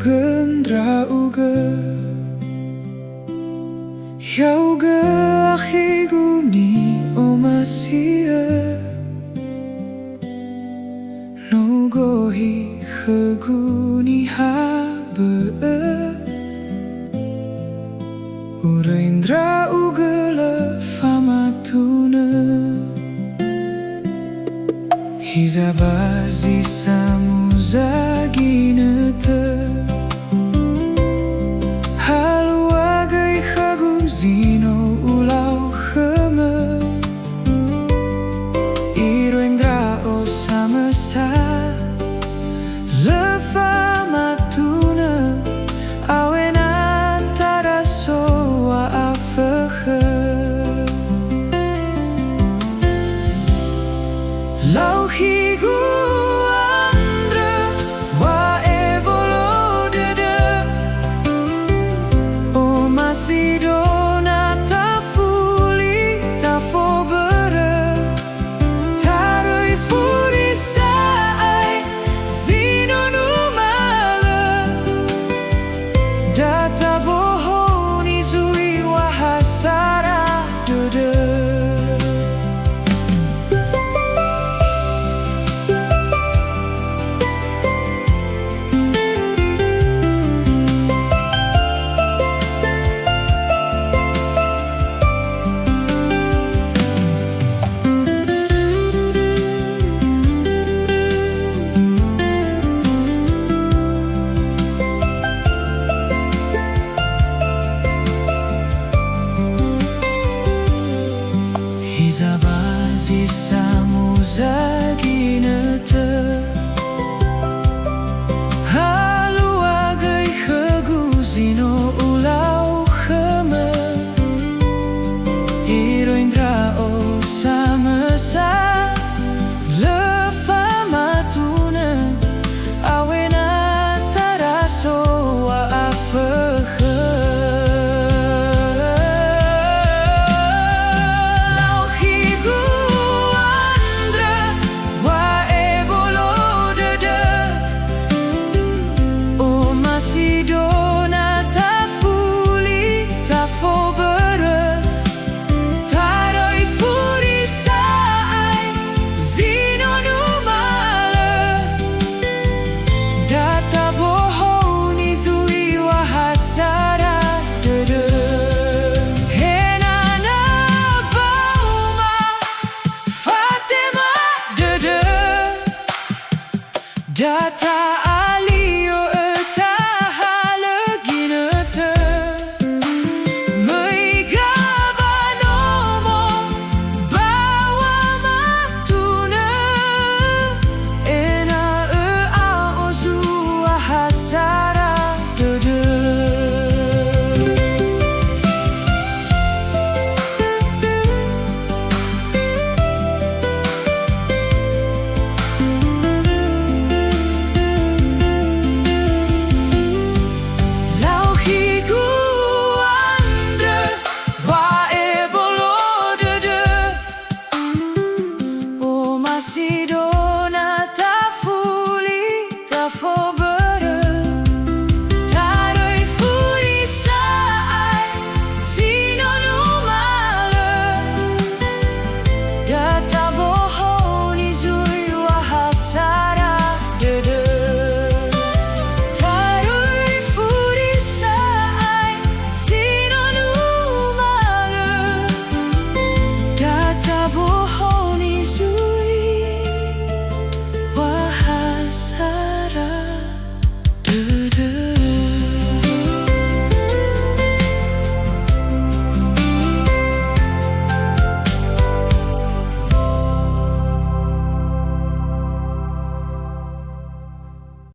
gendra uga ya uga akhi guni o masia nugohi khaguni habe Uraindra ugala famatuna Hizabazi samuzaginata Haluagai khaguzino ulau khama Iraindra o samasa Lefamatuna Awenan taraso wa afakha Lauhigu andra wa ebolo dede O masidona tafuli tafobere Taroi furi saai zino numala Data bohoni zui wahasara dede Hizabazi samuzaginata Haluagai khaguzino ulau khama Iraindra o samasa Lefamatuna Awena taraso wa afakha Data alio eta haleginata Meigabanomo bawa matuna Ena ozu ahasara dede Sido